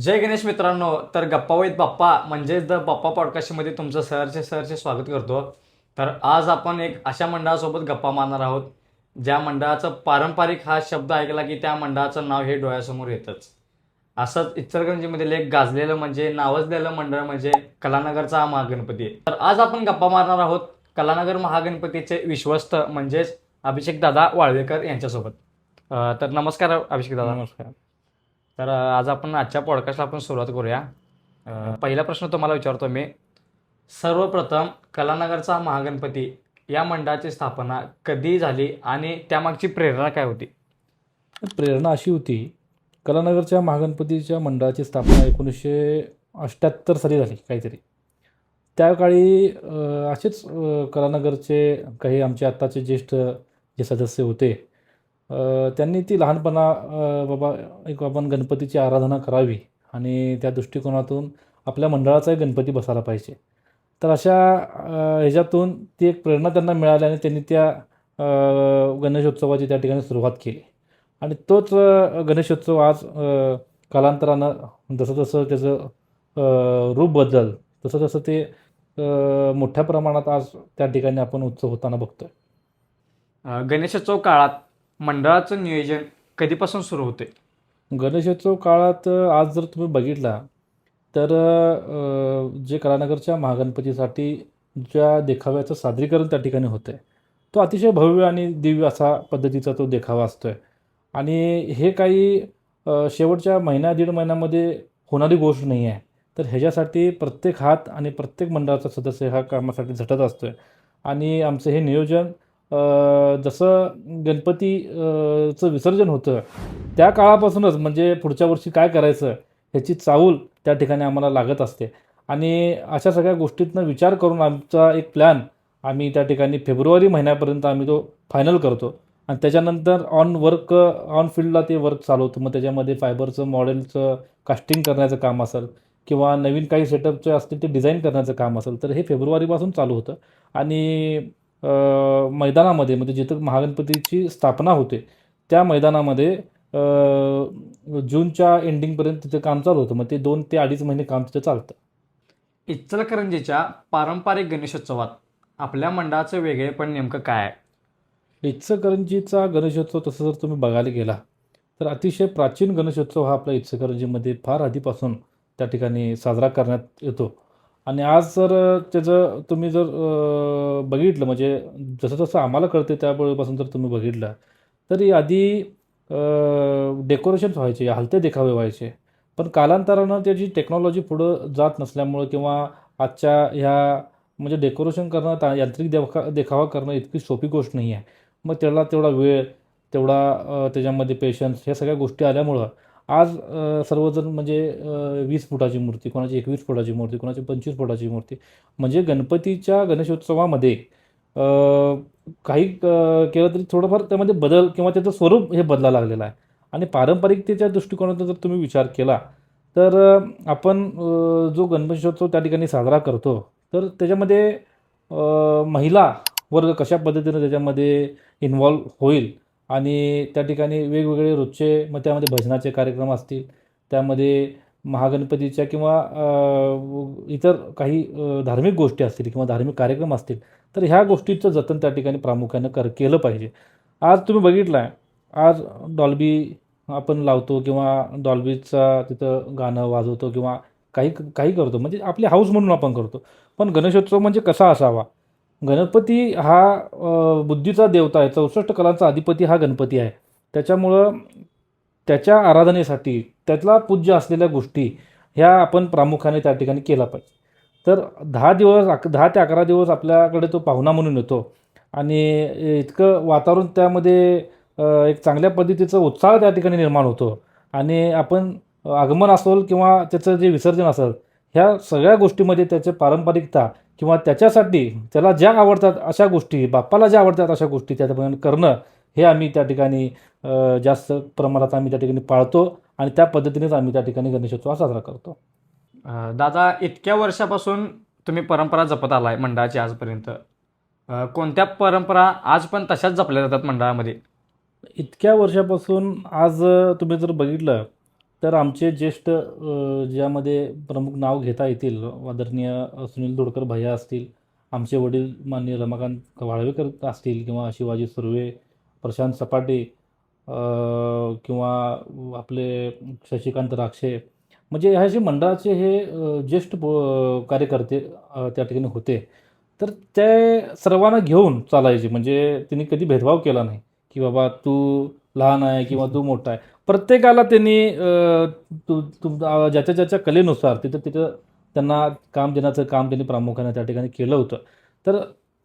जय गणेश मित्रांनो. तर गप्पा विथ बाप्पा म्हणजेच द बाप्पा पॉडकास्टमध्ये तुमचं सहर्ष स्वागत करतो. तर आज आपण एक अशा मंडळासोबत गप्पा मारणार आहोत ज्या मंडळाचं पारंपरिक हा शब्द ऐकला की त्या मंडळाचं नाव हे डोळ्यासमोर येतंच. असंच इचलकरंजीमधील एक गाजलेलं म्हणजे नावाजलेलं मंडळ म्हणजे कलानगरचा हा महागणपती आहे. तर आज आपण गप्पा मारणार आहोत कलानगर महागणपतीचे विश्वस्त म्हणजेच अभिषेक दादा वाळवेकर यांच्यासोबत. तर नमस्कार अभिषेक दादा. नमस्कार. तर आज आपण आजच्या पॉडकास्टला आपण सुरुवात करूया. पहिला प्रश्न तुम्हाला विचारतो मी. सर्वप्रथम कलानगरचा महागणपती या मंडळाची स्थापना कधी झाली आणि त्यामागची प्रेरणा काय होती? प्रेरणा अशी होती, कलानगरच्या महागणपतीच्या मंडळाची स्थापना 1978 साली झाली काहीतरी. त्या काळी असेच कलानगरचे काही आमचे आत्ताचे ज्येष्ठ जे सदस्य होते, त्यांनी ती लहानपणा बाबा एक आपण गणपतीची आराधना करावी आणि त्या दृष्टिकोनातून आपल्या मंडळाचाही गणपती बसायला पाहिजे. तर अशा ह्याच्यातून ती एक प्रेरणा त्यांना मिळाल्याने त्यांनी त्या गणेशोत्सवाची त्या ठिकाणी सुरुवात केली आणि तोच गणेशोत्सव आज कालांतरानं जसं त्याचं रूप बदल तसं ते मोठ्या प्रमाणात आज त्या ठिकाणी आपण उत्सव होताना बघतोय. गणेशोत्सव काळात मंडळाचं नियोजन कधीपासून सुरू होते? गणेशोत्सव काळात आज जर तुम्ही बघितला तर जे कलानगरच्या महागणपतीसाठी ज्या देखाव्याचं सादरीकरण त्या ठिकाणी होतं आहे, तो अतिशय भव्य आणि दिव्य असा पद्धतीचा तो देखावा असतो आहे आणि हे काही शेवटच्या महिना दीड महिन्यामध्ये होणारी गोष्ट नाही आहे. तर ह्याच्यासाठी प्रत्येक हात आणि प्रत्येक मंडळाचा सदस्य ह्या कामासाठी झटत असतो आहे आणि आमचं हे नियोजन जसं चं विसर्जन होतं त्या काळापासूनच म्हणजे पुढच्या वर्षी काय करायचं ह्याची चाहूल त्या ठिकाणी आम्हाला लागत असते आणि अशा सगळ्या गोष्टीतनं विचार करून आमचा एक प्लॅन आम्ही त्या ठिकाणी फेब्रुवारी महिन्यापर्यंत आम्ही तो फायनल करतो आणि त्याच्यानंतर ऑन फील्डला ते वर्क चालवतो. मग त्याच्यामध्ये फायबरचं मॉडेलचं कास्टिंग करण्याचं काम असेल किंवा नवीन काही सेटअपचे असतील ते डिझाईन करण्याचं काम असेल तर हे फेब्रुवारीपासून चालू होतं आणि मैदानामध्ये म्हणजे जिथं महागणपतीची स्थापना होते त्या मैदानामध्ये जूनच्या एंडिंगपर्यंत तिथं काम चालू होतं. मग ते 2 ते 2.5 महिने काम तिथं चालतं. इचलकरंजीच्या पारंपरिक गणेशोत्सवात आपल्या मंडळाचं वेगळेपण नेमकं काय आहे? इचलकरंजीचा गणेशोत्सव तसं जर तुम्ही बघायला गेला तर अतिशय प्राचीन गणेशोत्सव हा आपल्या इचलकरंजीमध्ये फार आधीपासून त्या ठिकाणी साजरा करण्यात येतो आणि आज जर त्याचं तुम्ही जर बघितलं म्हणजे जसं जसं आम्हाला कळते त्यावेळेपासून जर तुम्ही बघितलं तरी आधी डेकोरेशन्स व्हायचे, हलते देखावे व्हायचे. पण कालांतरानं त्याची टेक्नॉलॉजी पुढं जात नसल्यामुळं किंवा आजच्या ह्या म्हणजे डेकोरेशन करणं यांत्रिक देखावा करणं इतकी सोपी गोष्ट नाही आहे. मग त्याला तेवढा वेळ तेवढा त्याच्यामध्ये पेशन्स ह्या सगळ्या गोष्टी आल्यामुळं आज सर्वजण म्हणजे 20 फुटाची मूर्ती, कोणाची 21 फुटाची मूर्ती, कोणाची 25 फुटाची मूर्ती म्हणजे गणपतीच्या गणेशोत्सवामध्ये काही केलं तरी थोडंफार त्यामध्ये बदल किंवा त्याचं स्वरूप हे बदलायला लागलेलं आहे आणि पारंपरिकतेच्या दृष्टिकोनातून जर तुम्ही विचार केला तर आपण जो गणेशोत्सव त्या ठिकाणी साजरा करतो तर त्याच्यामध्ये महिला वर्ग कशा पद्धतीनं त्याच्यामध्ये इन्व्हॉल्व होईल आणि त्या ठिकाणी वेगवेगळे रोजचे मग त्यामध्ये भजनाचे कार्यक्रम असतील, त्यामध्ये महागणपतीच्या किंवा इतर काही धार्मिक गोष्टी असतील किंवा धार्मिक कार्यक्रम असतील तर ह्या गोष्टीचं जतन त्या ठिकाणी प्रामुख्यानं केलं पाहिजे. आज तुम्ही बघितलं आहे, आज डॉल्बी आपण लावतो किंवा डॉल्बीचा तिथं गाणं वाजवतो किंवा काही काही करतो म्हणजे आपली हाऊस म्हणून आपण करतो. पण गणेशोत्सव म्हणजे कसा असावा? गणपती हा बुद्धीचा देवता आहे, 64 कलांचा अधिपती हा गणपती आहे. त्याच्यामुळं त्याच्या आराधनेसाठी त्यातला पूज्य असलेल्या गोष्टी ह्या आपण प्रामुख्याने त्या ठिकाणी केला पाहिजे. तर 10 ते 11 दिवस आपल्याकडे तो पाहुणा म्हणून येतो आणि इतकं वातावरण त्यामध्ये एक चांगल्या पद्धतीचा उत्साह त्या ठिकाणी निर्माण होतो आणि आपण आगमन असेल किंवा त्याचं जे विसर्जन असेल ह्या सगळ्या गोष्टीमध्ये त्याची पारंपरिकता किंवा त्याच्यासाठी त्याला ज्या आवडतात अशा गोष्टी, बाप्पाला ज्या आवडतात अशा गोष्टी त्या ठिकाणी करणं हे आम्ही त्या ठिकाणी जास्त प्रमाणात आम्ही त्या ठिकाणी पाळतो आणि त्या पद्धतीनेच आम्ही त्या ठिकाणी गणेशोत्सव साजरा करतो. दादा, इतक्या वर्षापासून तुम्ही परंपरा जपत आलाय मंडळाची आजपर्यंत. कोणत्या परंपरा आज पण तशाच जपल्या जातात मंडळामध्ये? इतक्या वर्षापासून आज तुम्ही जर बघितलं तर आमचे ज्येष्ठ ज्यामध्ये प्रमुख नाव घेता येतील आदरणीय सुनील तोडकर भैया असतील, आमचे वडील माननीय रमाकांत वाळवेकर असतील किंवा शिवाजी सुर्वे, प्रशांत सपाटे, किंवा आपले शशिकांत राक्षे, म्हणजे ह्या जे मंडळाचे हे ज्येष्ठ कार्यकर्ते त्या ठिकाणी होते. तर ते सर्वांना घेऊन चालायचे, म्हणजे त्यांनी कधी भेदभाव केला नाही, की बाबा तू लहान आहे किंवा तू मोठा आहे. प्रत्येकाला त्यांनी ज्याच्या ज्याच्या कलेनुसार तिथं तिथं त्यांना काम देण्याचं काम त्यांनी प्रामुख्याने त्या ठिकाणी केलं होतं. तर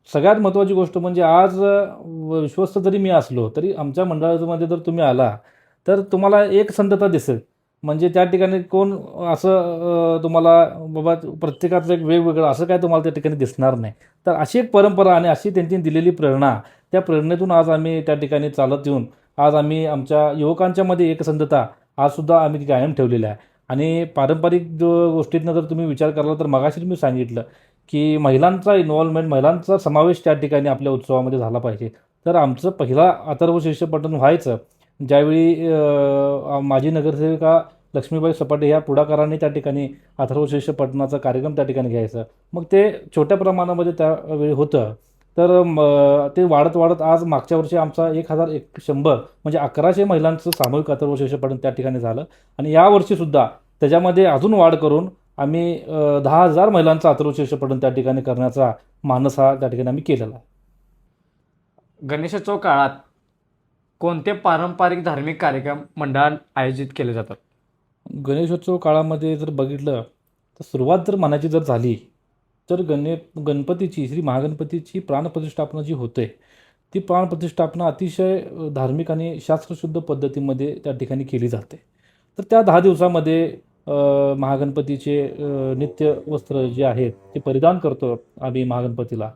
सगळ्यात महत्त्वाची गोष्ट म्हणजे आज विश्वस्त जरी मी असलो तरी आमच्या मंडळामध्ये जर तुम्ही आला तर तुम्हाला एक संथता दिसेल. म्हणजे त्या ठिकाणी कोण असं तुम्हाला बाबा प्रत्येकाचं एक वेगवेगळं असं काय तुम्हाला त्या ठिकाणी दिसणार नाही. तर अशी एक परंपरा आणि अशी त्यांनी दिलेली प्रेरणा, त्या प्रेरणेतून आज आम्ही त्या ठिकाणी चालत येऊन आज आम्ही आमच्या युवकांच्यामध्ये एकसंधता आजसुद्धा आम्ही ती कायम ठेवलेली आहे. आणि पारंपरिक जो गोष्टीतनं जर तुम्ही विचार कराल तर मगाशीच मी सांगितलं की महिलांचा इन्व्हॉल्वमेंट, महिलांचा समावेश त्या ठिकाणी आपल्या उत्सवामध्ये झाला पाहिजे. तर आमचं पहिला अथर्व शीर्ष पठण व्हायचं ज्यावेळी माजी नगरसेविका लक्ष्मीबाई सपाटे ह्या पुढाकाराने त्या ठिकाणी अथर्व शीर्ष पठणाचा कार्यक्रम त्या ठिकाणी घ्यायचा. मग ते छोट्या प्रमाणामध्ये त्यावेळी होतं. तर ते वाढत वाढत आज मागच्या वर्षी आमचा 1100 म्हणजे 1100 महिलांचं सामूहिक अथर्व शीर्ष पठण त्या ठिकाणी झालं. आणि यावर्षीसुद्धा त्याच्यामध्ये अजून वाढ करून आम्ही 10,000 महिलांचं अथर्व शीर्ष पठण त्या ठिकाणी करण्याचा मानस हा त्या ठिकाणी आम्ही केलेला आहे. गणेशोत्सव काळात कोणते पारंपरिक धार्मिक कार्यक्रम मंडळात आयोजित केले जातात? गणेशोत्सव काळामध्ये जर बघितलं तर सुरुवात जर म्हणायची जर झाली तर गणपतीची श्री महागणपतीची प्राणप्रतिष्ठापना जी होते ती प्राणप्रतिष्ठापना अतिशय धार्मिक आणि शास्त्रशुद्ध पद्धतीमध्ये त्या ठिकाणी केली जाते. तर त्या 10 दिवसामध्ये महागणपतीचे नित्य वस्त्र जे आहेत ते परिधान करतो आम्ही महागणपतीला.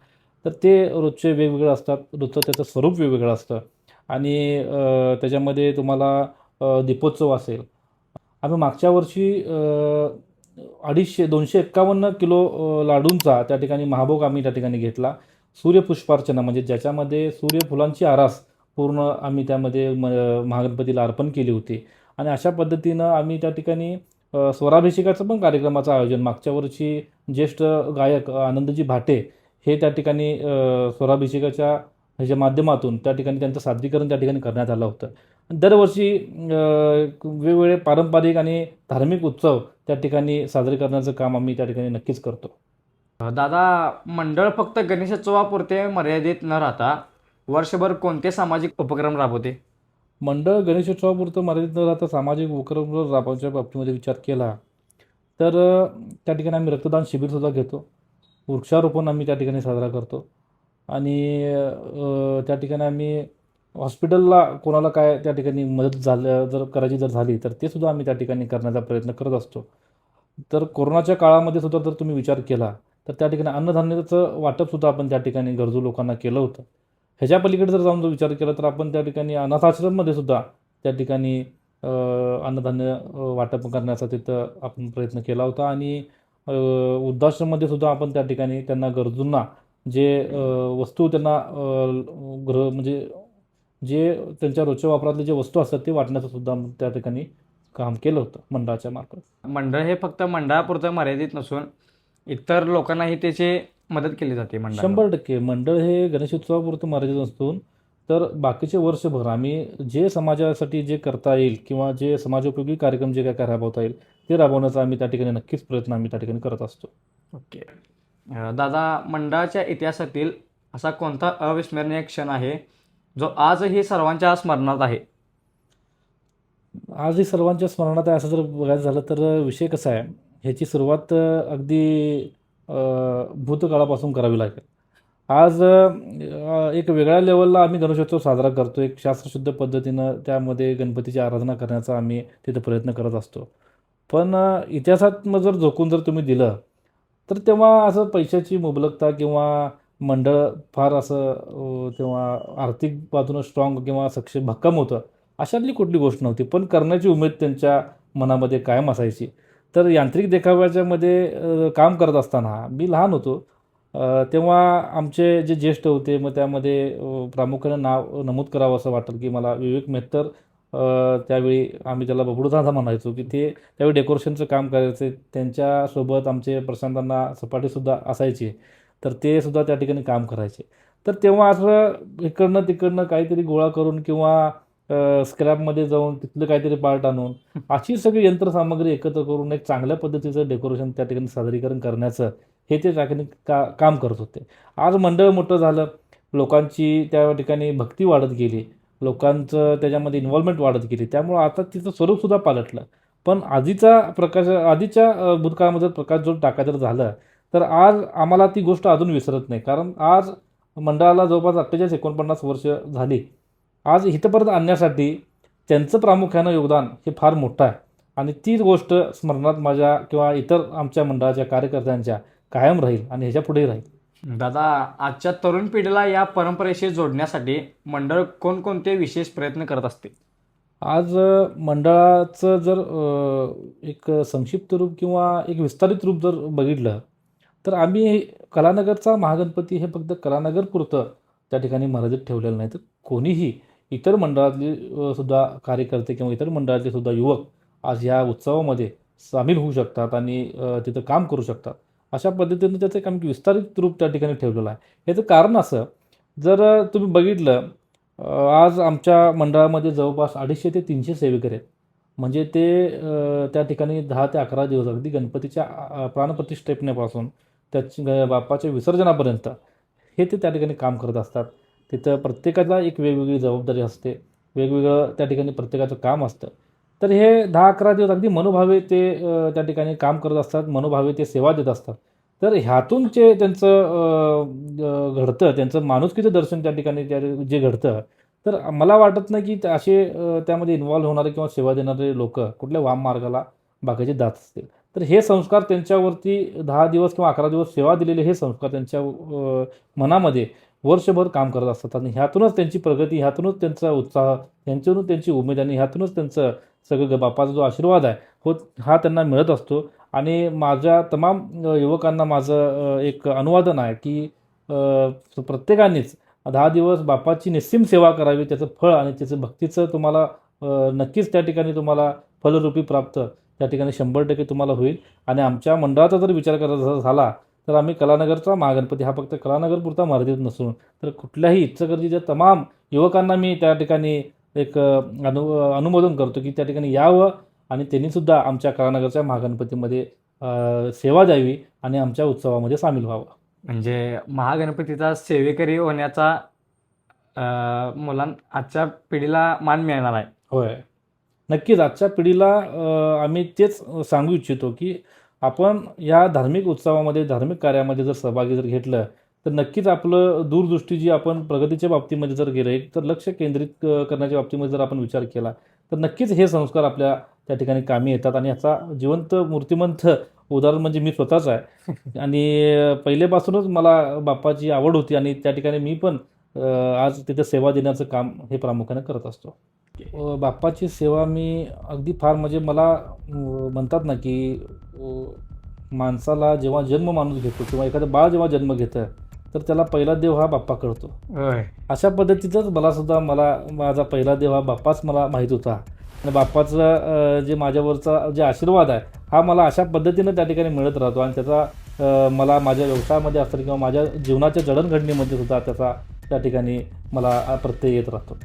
तर ते रोजचे वेगवेगळे असतात, रोजचं त्याचं स्वरूप वेगवेगळं असतं. आणि त्याच्यामध्ये तुम्हाला दीपोत्सव असेल. आम्ही मागच्या वर्षी 251 किलो लाडूंचा त्या ठिकाणी महाभोग आम्ही त्या ठिकाणी घेतला. सूर्यपुष्पार्चना म्हणजे ज्याच्यामध्ये सूर्यफुलांची आरास पूर्ण आम्ही त्यामध्ये महागणपतीला अर्पण केली होती. आणि अशा पद्धतीनं आम्ही त्या ठिकाणी स्वराभिषेकाचं पण कार्यक्रमाचं आयोजन मागच्या वर्षी ज्येष्ठ गायक आनंदजी भाटे हे त्या ठिकाणी स्वराभिषेकाच्या ह्याच्या माध्यमातून त्या ठिकाणी त्यांचं सादरीकरण त्या ठिकाणी करण्यात आलं होतं. दरवर्षी वेगवेगळे पारंपरिक आणि धार्मिक उत्सव त्या ठिकाणी साजरे करण्याचं काम आम्ही त्या ठिकाणी नक्कीच करतो. दादा, मंडळ फक्त गणेशोत्सवापुरते मर्यादित न राहता वर्षभर कोणते सामाजिक उपक्रम राबवते? मंडळ गणेशोत्सवापुरतं मर्यादित न राहता सामाजिक उपक्रम राबवण्याच्या बाबतीमध्ये विचार केला तर त्या ठिकाणी आम्ही रक्तदान शिबिरसुद्धा घेतो. वृक्षारोपण आम्ही त्या ठिकाणी साजरा करतो. आणि त्या ठिकाणी आम्ही हॉस्पिटलला कोणाला काय त्या ठिकाणी मदत जर करायची जर झाली तर ते सुद्धा आम्ही त्या ठिकाणी करण्याचा प्रयत्न करत असतो. तर कोरोनाच्या काळामध्ये सुद्धा जर तुम्ही विचार केला तर त्या ठिकाणी अन्नधान्याचं वाटपसुद्धा आपण त्या ठिकाणी गरजू लोकांना केलं होतं. ह्याच्या पलीकडे जर जाऊन विचार केला तर आपण त्या ठिकाणी अनाथाश्रममध्ये सुद्धा त्या ठिकाणी अन्नधान्य वाटप करण्याचा तिथं आपण प्रयत्न केला होता. आणि वृद्धाश्रममध्ये सुद्धा आपण त्या ठिकाणी त्यांना गरजूंना जे वस्तू त्यांना म्हणजे जे त्यांच्या रोजच्या वापरातले जे वस्तू असतात ते वाटण्याचं सुद्धा त्या ठिकाणी काम केलं होतं मंडळाच्या मार्फत. मंडळ हे फक्त मंडळापुरतं मर्यादित नसून इतर लोकांनाही त्याची मदत केली जाते मंडळ. 100% मंडळ हे गणेशोत्सवापुरतं मर्यादित नसून तर बाकीचे वर्षभर आम्ही जे समाजासाठी जे करता येईल किंवा जे समाजोपयोगी कार्यक्रम जे काय राबवता येईल ते राबवण्याचा आम्ही त्या ठिकाणी नक्कीच प्रयत्न आम्ही त्या ठिकाणी करत असतो. ओके. दादा, मंडळाच्या इतिहासातील असा कोणता अविस्मरणीय क्षण आहे जो आजही सर्वांच्या स्मरणात आहे? आजही सर्वांच्या स्मरणात आहे असं जर बघायचं झालं तर विषय कसा आहे, ह्याची सुरुवात अगदी भूतकाळापासून करावी लागेल. आज एक वेगळ्या लेवलला आम्ही गणेशोत्सव साजरा करतो. एक शास्त्रशुद्ध पद्धतीनं त्यामध्ये गणपतीची आराधना करण्याचा आम्ही तिथं प्रयत्न करत असतो. पण इतिहासात मग जर झोकून जर तुम्ही दिलं तर तेव्हा असं पैशाची मुबलकता किंवा मंडळ फार असं तेव्हा आर्थिक बाजूनं स्ट्रॉंग किंवा सक्षम भक्कम होतं अशातली कुठली गोष्ट नव्हती. पण करण्याची उमेद त्यांच्या मनामध्ये कायम असायची. तर यांत्रिक देखाव्याच्यामध्ये काम करत असताना मी लहान होतो. तेव्हा आमचे जे ज्येष्ठ होते मग त्यामध्ये प्रामुख्यानं नाव नमूद करावं असं वाटेल की मला विवेक मेहतर त्यावेळी आम्ही त्याला बबडू दादा म्हणायचो की ते त्यावेळी डेकोरेशनचं काम करायचे. त्यांच्यासोबत आमचे प्रशांतांना सपाटीसुद्धा असायची, तर ते सुद्धा त्या ठिकाणी काम करायचे. तर तेव्हा असं इकडनं तिकडनं काहीतरी गोळा करून किंवा स्क्रॅपमध्ये जाऊन तिथलं काहीतरी पार्ट आणून अशी सगळी यंत्रसामग्री एकत्र करून एक चांगल्या पद्धतीचं डेकोरेशन त्या ठिकाणी सादरीकरण करण्याचं हे ते त्या ठिकाणी काम करत होते. आज मंडळ मोठं झालं, लोकांची त्या ठिकाणी भक्ती वाढत गेली, लोकांचं त्याच्यामध्ये इन्व्हॉल्वमेंट वाढत गेली, त्यामुळं आता तिचं स्वरूपसुद्धा पालटलं. पण आधीच्या भूतकाळामध्ये प्रकाश जो टाकायचं जर झालं तर आज आम्हाला ती गोष्ट अजून विसरत नाही. कारण आज मंडळाला जवळपास 48-49 वर्ष झाली. आज इथंपर्यंत आणण्यासाठी त्यांचं प्रामुख्यानं योगदान हे फार मोठं आहे आणि तीच गोष्ट स्मरणात माझ्या किंवा इतर आमच्या मंडळाच्या कार्यकर्त्यांच्या कायम राहील आणि ह्याच्या पुढेही राहील. दादा, आजच्या तरुण पिढीला या परंपरेशी जोडण्यासाठी मंडळ कोणकोणते विशेष प्रयत्न करत असते? आज मंडळाचं जर एक संक्षिप्त रूप किंवा एक विस्तारित रूप जर बघितलं तर आम्ही कलानगरचा महागणपती हे फक्त कलानगरपुरतं त्या ठिकाणी मर्यादित ठेवलेलं नाही, तर कोणीही इतर मंडळातले सुद्धा कार्यकर्ते किंवा इतर मंडळातले सुद्धा युवक आज या उत्सवामध्ये सामील होऊ शकतात आणि तिथं काम करू शकतात. अशा पद्धतीनं त्याचं एक आम्ही विस्तारित रूप त्या ठिकाणी ठेवलेलं आहे. याचं कारण असं, जर तुम्ही बघितलं आज आमच्या मंडळामध्ये जवळपास 250 ते 300 सेवेकरी आहेत. म्हणजे ते त्या ठिकाणी 10 ते 11 दिवस अगदी गणपतीच्या प्राणप्रतिष्ठेपण्यापासून बाप्पाच्या विसर्जनापर्यंत हे ते त्या ठिकाणी काम करत असतात. तिथं प्रत्येकाला एक वेगवेगळी जबाबदारी असते, वेगवेगळं त्या ठिकाणी प्रत्येकाचं काम असतं. तर हे 10-11 दिवस अगदी मनोभावे ते त्या ठिकाणी काम करत असतात, मनोभावे ते सेवा देत असतात. तर ह्यातून त्यांचं घडतं, त्यांचं माणुसकीचं दर्शन त्या ठिकाणी जे घडतं, तर मला वाटत नाही की असे त्यामध्ये इन्व्हॉल्व होणारे किंवा सेवा देणारे लोक कुठल्या वाम मार्गाला बागायचे जात असतील. तर हे संस्कार त्यांच्यावरती 10 दिवस किंवा 11 दिवस सेवा दिलेले हे संस्कार त्यांच्या मनामध्ये वर्षभर काम करत असतात आणि ह्यातूनच त्यांची प्रगती, ह्यातूनच त्यांचा उत्साह, ह्यातूनच त्यांची उमेद आणि ह्यातूनच त्यांचं सगळं बाप्पाचा जो आशीर्वाद आहे हा त्यांना मिळत असतो. आणि माझ्या तमाम युवकांना माझं एक अनुवादन आहे की प्रत्येकानेच 10 दिवस बाप्पाची निस्सीम सेवा करावी. त्याचं फळ आणि त्याचं भक्तीचं तुम्हाला नक्कीच त्या ठिकाणी तुम्हाला फलरूपी प्राप्त त्या ठिकाणी 100% तुम्हाला होईल. आणि आमच्या मंडळाचा जर विचार करायचा झाला तर आम्ही कलानगरचा महागणपती हा फक्त कलानगरपुरता मर्यादित नसून तर कुठल्याही इचलकरंजीच्या तमाम युवकांना मी त्या ठिकाणी एक अनुमोदन करतो की त्या ठिकाणी यावं आणि त्यांनीसुद्धा आमच्या कलानगरच्या महागणपतीमध्ये सेवा द्यावी आणि आमच्या उत्सवामध्ये सामील व्हावं. म्हणजे महागणपतीचा सेवेकरी होण्याचा आजच्या पिढीला मान मिळणार आहे. होय, नक्कीच आजच्या पिढीला आम्ही तेच सांगू इच्छितो की आपण या धार्मिक उत्सवामध्ये, धार्मिक कार्यामध्ये जर सहभागी जर घेतलं तर नक्कीच आपलं दूरदृष्टी जी आपण प्रगतीच्या बाबतीमध्ये जर गेलं, तर लक्ष केंद्रित करण्याच्या बाबतीमध्ये जर आपण विचार केला तर नक्कीच हे संस्कार आपल्या त्या ठिकाणी कामी येतात. आणि याचा जिवंत मूर्तिमंत उदाहरण म्हणजे मी स्वतःच आहे. आणि पहिलेपासूनच मला बाप्पाची आवड होती आणि त्या ठिकाणी मी पण आज तिथे सेवा देण्याचं काम हे प्रामुख्याने करत असतो. बाप्पाची सेवा मी अगदी फार म्हणजे मला म्हणतात ना की माणसाला जेव्हा जन्म माणूस घेतो किंवा एखादं बाळ जेव्हा जन्म घेतं तर त्याला पहिला देव हा बाप्पा कळतो. अशा पद्धतीचंच मला माझा पहिला देव हा बाप्पाच मला माहीत होता. आणि बाप्पाचं जे माझ्यावरचा जे आशीर्वाद आहे हा मला अशा पद्धतीनं त्या ठिकाणी मिळत राहतो आणि त्याचा मला माझ्या व्यवसायामध्ये असेल किंवा माझ्या जीवनाच्या जडणघडणीमध्ये सुद्धा त्याचा त्या ठिकाणी मला प्रत्यय येत राहतो.